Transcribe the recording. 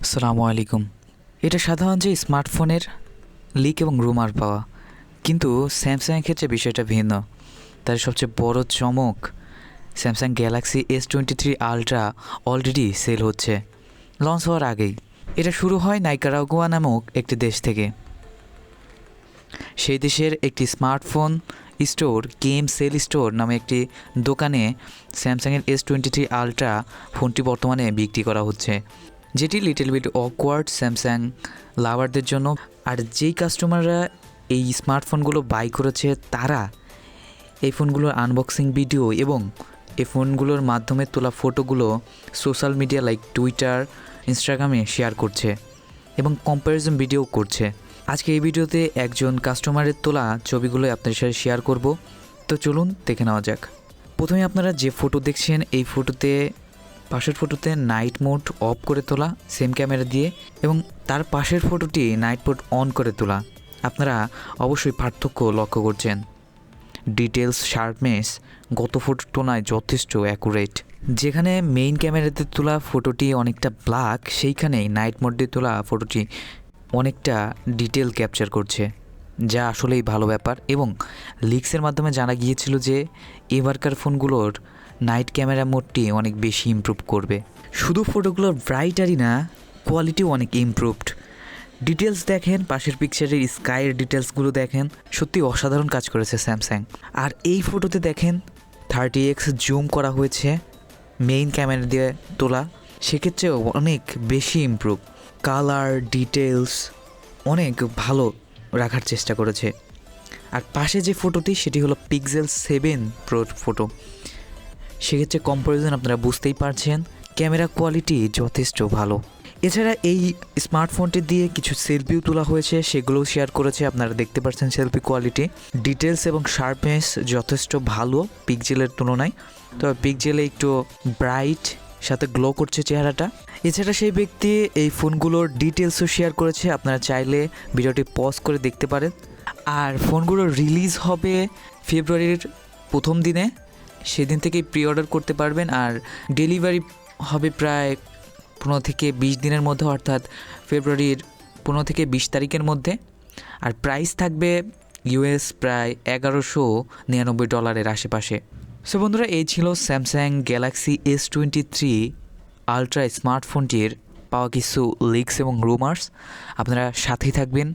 আসসালামু আলাইকুম। এটা সাধারণ যে স্মার্টফোনের লিক এবং রুমার পাওয়া, কিন্তু স্যামসাংয়ের ক্ষেত্রে বিষয়টা ভিন্ন। তার সবচেয়ে বড় চমক, Samsung Galaxy S23 ultra already sale হচ্ছে লঞ্চ হওয়ার আগেই। এটা শুরু হয় নাইকারাগুয়া নামক একটি দেশ থেকে। সেই দেশের একটি smartphone store, game sale store নামে একটি দোকানে স্যামসাংয়ের S23 আলট্রা ফোনটি বর্তমানে বিক্রি করা হচ্ছে, যেটি লিটল বিট অকওয়ার্ড স্যামসাং লাভারদের জন্য। আর যেই কাস্টমাররা এই স্মার্টফোনগুলো বাই করেছে, তারা এই ফোনগুলোর আনবক্সিং ভিডিও এবং এই ফোনগুলোর মাধ্যমে তোলা ফটোগুলো সোশ্যাল মিডিয়া লাইক টুইটার, ইনস্টাগ্রামে শেয়ার করছে এবং কম্প্যারিজন ভিডিও করছে। আজকে এই ভিডিওতে একজন কাস্টমারের তোলা ছবিগুলো আপনাদের সাথে শেয়ার করব। তো চলুন দেখে নেওয়া যাক। প্রথমে আপনারা যে ফটো দেখছেন, এই পাশের ফটোতে নাইট মোড অফ করে তোলা সেম ক্যামেরা দিয়ে, এবং তার পাশের ফটোটি নাইট মোড অন করে তোলা। আপনারা অবশ্যই পার্থক্য লক্ষ্য করছেন। ডিটেলস, শার্পনেস গত ফটোর তুলনায় যথেষ্ট অ্যাকুরেট। যেখানে মেইন ক্যামেরাতে তোলা ফটোটি অনেকটা ব্ল্যাক, সেইখানেই নাইট মোড দিয়ে তোলা ফটোটি অনেকটা ডিটেল ক্যাপচার করছে, যা আসলেই ভালো ব্যাপার। এবং লিক্সের মাধ্যমে জানা গিয়েছিল যে এবারকার ফোনগুলোর নাইট ক্যামেরা মোডটি অনেক বেশি ইমপ্রুভ করবে। শুধু ফটোগুলোর ব্রাইটারই না, কোয়ালিটিও অনেক ইমপ্রুভড। ডিটেলস দেখেন, পাশের পিকচারের স্কাইয়ের ডিটেলসগুলো দেখেন, সত্যি অসাধারণ কাজ করেছে স্যামসাং। আর এই ফটোতে দেখেন 30x জুম করা হয়েছে মেইন ক্যামেরা দিয়ে তোলা, সেক্ষেত্রেও অনেক বেশি ইমপ্রুভ। কালার ডিটেলস অনেক ভালো রাখার চেষ্টা করেছে। আর পাশে যে ফটোটি, সেটি হলো পিক্সেল 7 প্রো ফটো। সেক্ষেত্রে কম্পারিজন আপনারা বুঝতেই পারছেন, ক্যামেরা কোয়ালিটি যথেষ্ট ভালো। এছাড়া এই স্মার্টফোনটি দিয়ে কিছু সেলফিও তোলা হয়েছে, সেগুলোও শেয়ার করেছে। আপনারা দেখতে পাচ্ছেন সেলফি কোয়ালিটি, ডিটেলস এবং শার্পনেস যথেষ্ট ভালো পিক্সেলের তুলনায়। তবে পিক্সেলে একটু ব্রাইট, সাথে গ্লো করছে চেহারাটা। এছাড়া সেই ব্যক্তি এই ফোনগুলোর ডিটেলসও শেয়ার করেছে, আপনারা চাইলে ভিডিওটি পজ করে দেখতে পারেন। আর ফোনগুলো রিলিজ হবে ফেব্রুয়ারির প্রথম দিনে, সেদিন থেকেই প্রি অর্ডার করতে পারবেন। আর ডেলিভারি হবে প্রায় 15 থেকে 20 দিনের মধ্যে, অর্থাৎ ফেব্রুয়ারির 15 থেকে 20 তারিখের মধ্যে। আর প্রাইস থাকবে US প্রায় $1199 আশেপাশে। সো বন্ধুরা, এই ছিল স্যামসাং গ্যালাক্সি S23 আলট্রা স্মার্টফোনটির পাওয়া কিছু লিক্স এবং রুমার্স। আপনারা সাথেই থাকবেন।